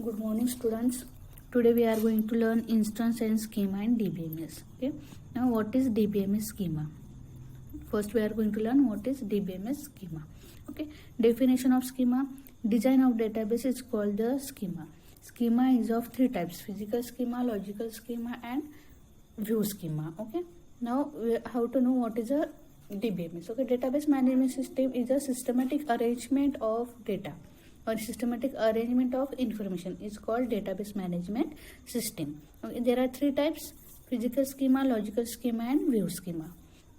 Good morning, students. Today we are going to learn instance and schema in DBMS. Okay. Now, what is DBMS schema? First, we are going to learn what is DBMS schema. Okay. Definition of schema: design of database is called the schema. Schema is of three types: physical schema, logical schema, and view schema. Okay. Now, how to know what is a DBMS? Okay. Database management system is a systematic arrangement of data or systematic arrangement of information is called database management system. Okay, there are three types: physical schema, logical schema, and view schema.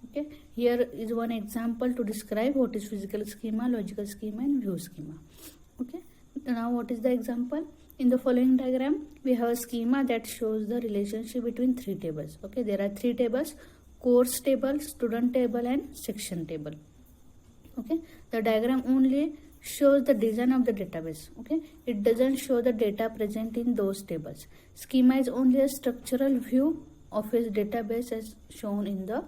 Okay, here is one example to describe what is physical schema, logical schema, and view schema. Okay, now what is the example? In the following diagram we have a schema that shows the relationship between three tables. Okay, there are three tables: course table, student table, and section table. Okay, the diagram only shows the design of the database. Okay, it doesn't show the data present in those tables. Schema is only a structural view of a database as shown in the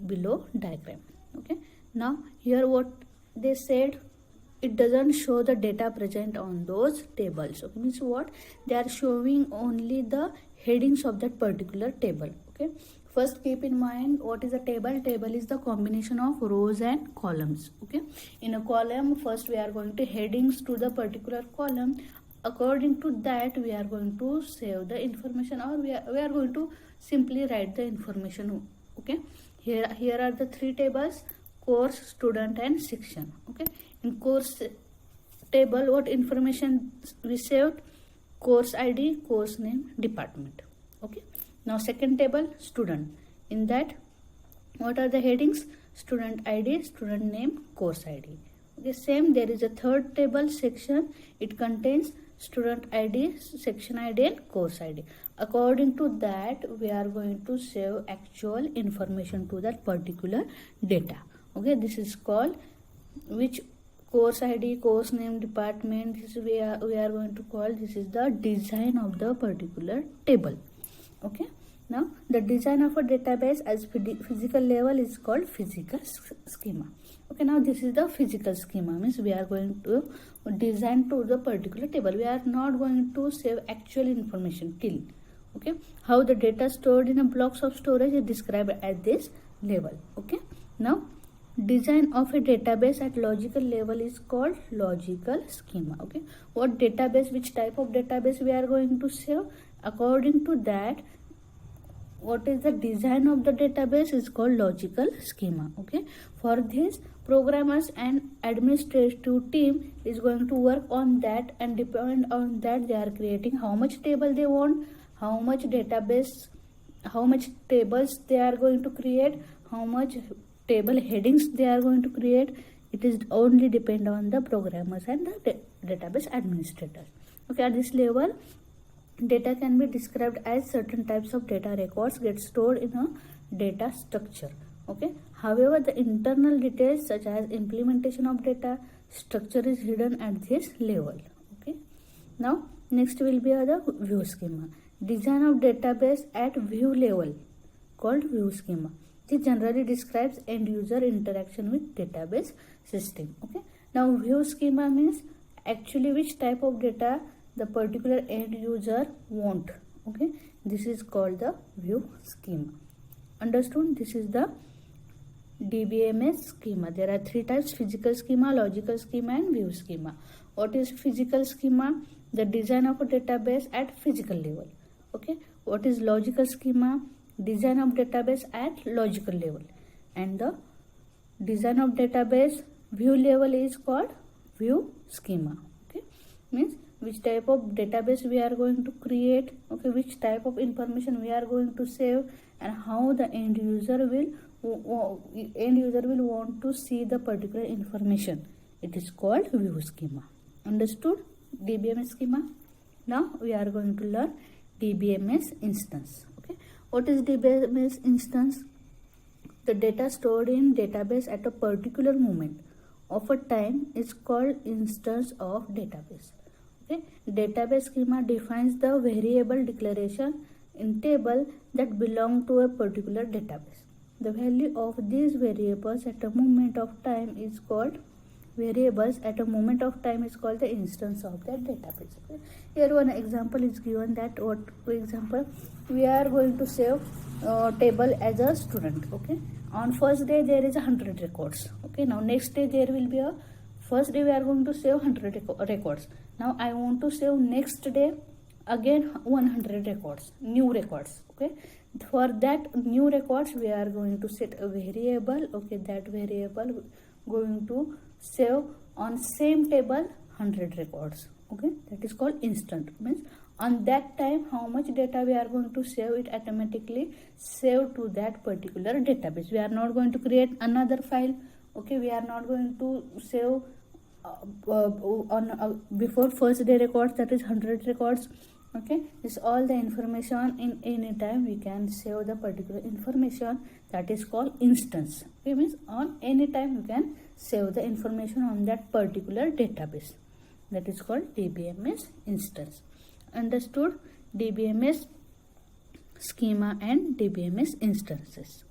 below diagram. Okay, now here what they said, it doesn't show the data present on those tables. Okay, means what? They are showing only the headings of that particular table. Okay, first keep in mind what is a table. Table is the combination of rows and columns. Okay, in a column, first we are going to headings to the particular column. According to that we are going to save the information, or we are going to simply write the information. Okay, here are the three tables: course, student, and section. Okay, in course table, what information we saved? Course ID, course name, department. Okay, now second table, student. In that, what are the headings? Student ID, student name, course ID. Okay, same, there is a third table, section. It contains student ID, section ID, and course ID. According to that we are going to save actual information to that particular data. Okay, this is called which course ID, course name, department. This we are going to call, this is the design of the particular table. Okay, now the design of a database as physical level is called physical schema. Okay, now this is the physical schema, means we are going to design to the particular table. We are not going to save actual information till. Okay, how the data stored in a blocks of storage is described at this level. Okay, now design of a database at logical level is called logical schema. Okay, what database, which type of database we are going to save? According to that, what is the design of the database is called logical schema. Okay, for this programmers and administrative team is going to work on that, and depend on that they are creating how much table they want, how much database, how much tables they are going to create, how much table headings they are going to create. It is only depend on the programmers and the database administrators. Okay, at this level data can be described as certain types of data records get stored in a data structure. Okay, however the internal details such as implementation of data structure is hidden at this level. Okay, now next will be the view schema. Design of database at view level called view schema. This generally describes end user interaction with database system. Okay, now view schema means actually which type of data the particular end user want. Okay, this is called the view schema. Understood? This is the DBMS schema. There are three types: physical schema, logical schema, and view schema. What is physical schema? The design of a database at physical level. Okay, what is logical schema? Design of database at logical level. And the design of database view level is called view schema. Okay, means which type of database we are going to create. Okay, which type of information we are going to save, and how the end user will want to see the particular information. It is called view schema. Understood? DBMS schema. Now we are going to learn DBMS instance. Okay, what is DBMS instance? The data stored in database at a particular moment of a time is called instance of database. Okay, database schema defines the variable declaration in table that belong to a particular database. The value of these variables at a moment of time is called variables at a moment of time is called the instance of that database. Okay? Here one example is given that what, for example, we are going to save table as a student. Okay, on first day there is 100 records. Okay, now next day there will be a, first day we are going to save 100 records. Now I want to save next day again 100 records, new records. Okay, for that new records we are going to set a variable. Okay, that variable going to save on same table 100 records. Okay, that is called instant. Means on that time how much data we are going to save, it automatically save to that particular database. We are not going to create another file. Okay, we are not going to save on before first day records, that is 100 records. Okay, this all the information in any time we can save the particular information, that is called instance. Okay, means on any time you can save the information on that particular database, that is called DBMS instance. Understood? DBMS schema and DBMS instances.